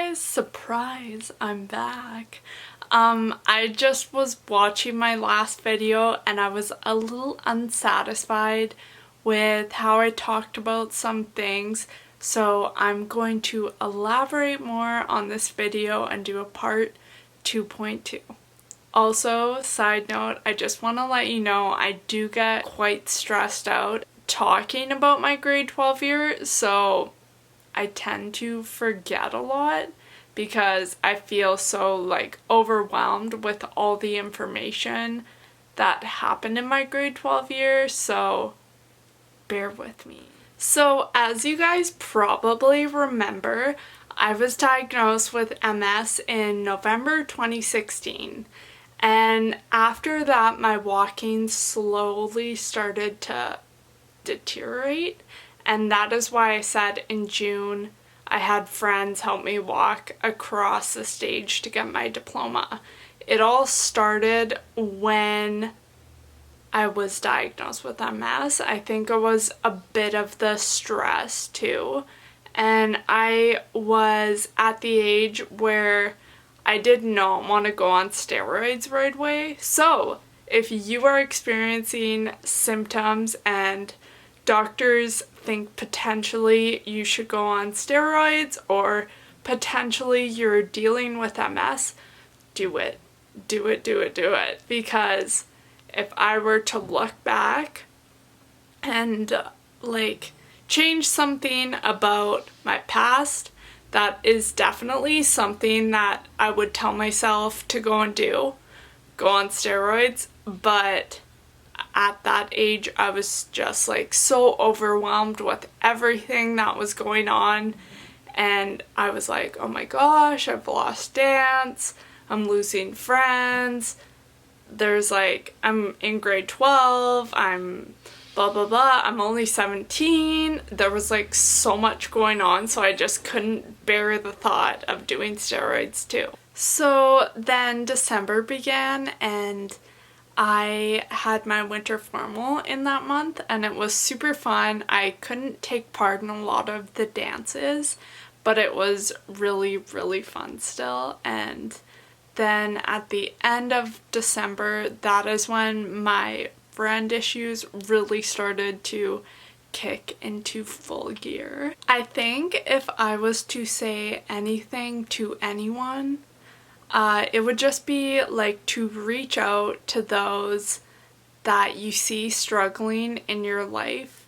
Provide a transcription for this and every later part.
guys, surprise, I'm back. I just was watching my last video and I was a little unsatisfied with how I talked about some things, so I'm going to elaborate more on this video and do a part 2.2. Also, side note, I just want to let you know I do get quite stressed out talking about my grade 12 year, so I tend to forget a lot because I feel so overwhelmed with all the information that happened in my grade 12 year, so bear with me. So as you guys probably remember, I was diagnosed with MS in November 2016, and after that my walking slowly started to deteriorate. And that is why I said in June I had friends help me walk across the stage to get my diploma. It all started when I was diagnosed with MS. I think it was a bit of the stress too. And I was at the age where I did not want to go on steroids right away. So if you are experiencing symptoms and doctors think potentially you should go on steroids or potentially you're dealing with MS, do it. Do it. Because if I were to look back and change something about my past, that is definitely something that I would tell myself to go and do. Go on steroids, but at that age I was just so overwhelmed with everything that was going on, and I was like, oh my gosh, I've lost dance, I'm losing friends, there's I'm in grade 12, I'm blah blah blah, I'm only 17. There was so much going on, so I just couldn't bear the thought of doing steroids too. So then December began and I had my winter formal in that month and it was super fun. I couldn't take part in a lot of the dances, but it was really fun still. And then at the end of December, that is when my friend issues really started to kick into full gear. I think if I was to say anything to anyone, it would just be to reach out to those that you see struggling in your life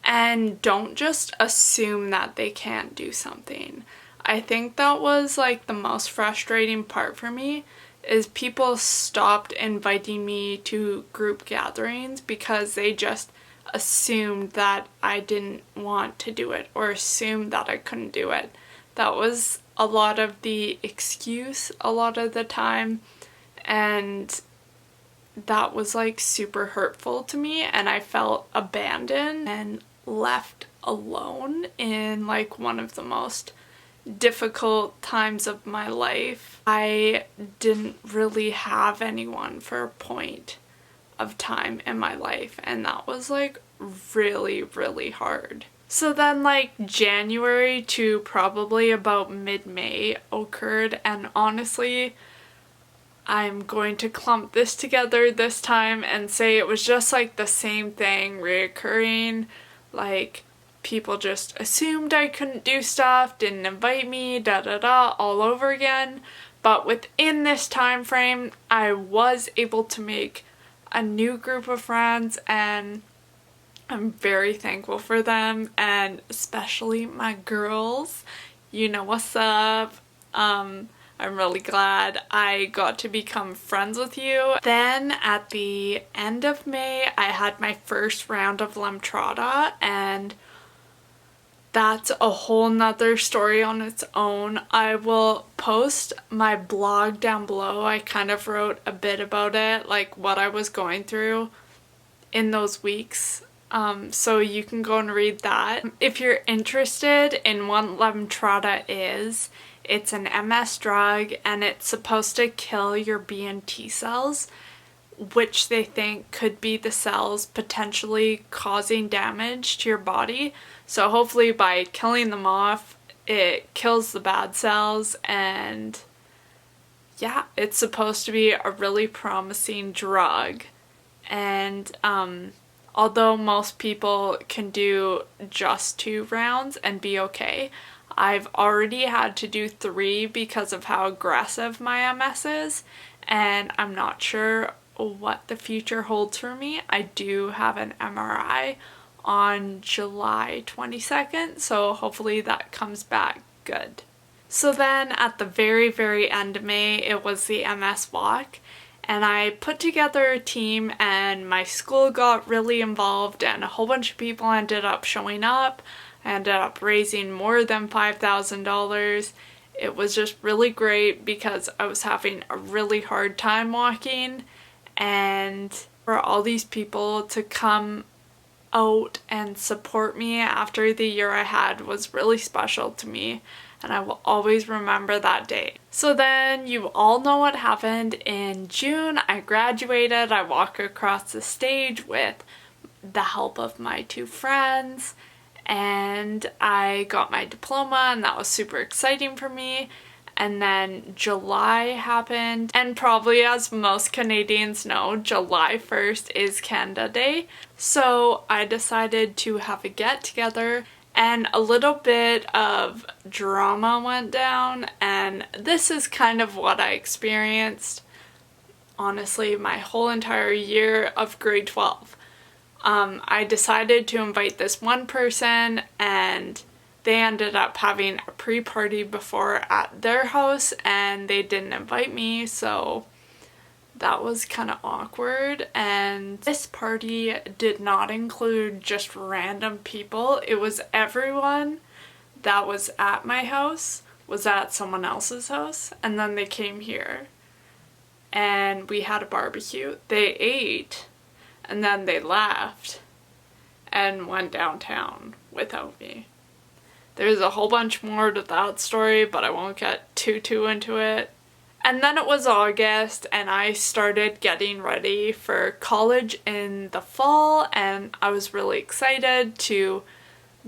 and don't just assume that they can't do something. I think that was the most frustrating part for me, is people stopped inviting me to group gatherings because they just assumed that I didn't want to do it or assumed that I couldn't do it. That was a lot of the excuse a lot of the time, and that was super hurtful to me, and I felt abandoned and left alone in one of the most difficult times of my life. I didn't really have anyone for a point of time in my life, and that was really hard. So then January to probably about mid-May occurred, and honestly I'm going to clump this together this time and say it was just the same thing reoccurring. People just assumed I couldn't do stuff, didn't invite me, all over again. But within this time frame I was able to make a new group of friends, and I'm very thankful for them, and especially my girls. You know what's up. I'm really glad I got to become friends with you. Then at the end of May I had my first round of Lemtrada, and that's a whole nother story on its own. I will post my blog down below. I kind of wrote a bit about it, what I was going through in those weeks. So you can go and read that. If you're interested in what Lemtrada is, it's an MS drug and it's supposed to kill your B and T cells, which they think could be the cells potentially causing damage to your body. So hopefully by killing them off, it kills the bad cells, and yeah, it's supposed to be a really promising drug. And although most people can do just 2 rounds and be okay, I've already had to do 3 because of how aggressive my MS is, and I'm not sure what the future holds for me. I do have an MRI on July 22nd, so hopefully that comes back good. So then at the very end of May, it was the MS walk, and I put together a team, and my school got really involved, and a whole bunch of people ended up showing up. I ended up raising more than $5,000. It was just really great because I was having a really hard time walking, and for all these people to come out and support me after the year I had was really special to me, and I will always remember that day. So then you all know what happened in June. I graduated. I walked across the stage with the help of my 2 friends, and I got my diploma, and that was super exciting for me. And then July happened, and probably as most Canadians know, July 1st is Canada Day. So I decided to have a get-together, and a little bit of drama went down, and this is kind of what I experienced, honestly, my whole entire year of grade 12. I decided to invite this one person, and they ended up having a pre-party before at their house, and they didn't invite me, so that was kind of awkward. And this party did not include just random people. It was everyone that was at my house was at someone else's house, and then they came here and we had a barbecue. They ate and then they left and went downtown without me. There's a whole bunch more to that story, but I won't get too into it. And then it was August, and I started getting ready for college in the fall, and I was really excited to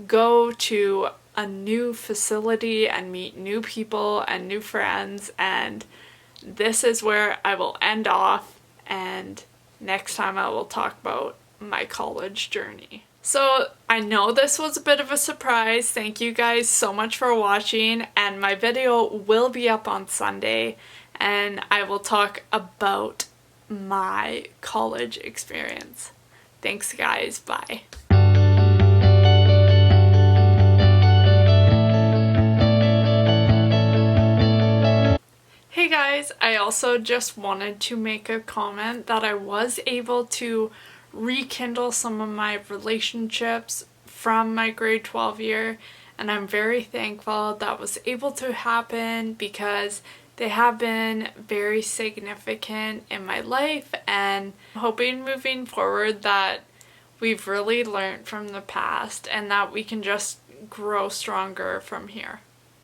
go to a new facility and meet new people and new friends, and this is where I will end off, and next time I will talk about my college journey. So I know this was a bit of a surprise. Thank you guys so much for watching, and my video will be up on Sunday, and I will talk about my college experience. Thanks guys, bye. Hey guys, I also just wanted to make a comment that I was able to rekindle some of my relationships from my grade 12 year, and I'm very thankful that was able to happen because they have been very significant in my life, and I'm hoping moving forward that we've really learned from the past and that we can just grow stronger from here.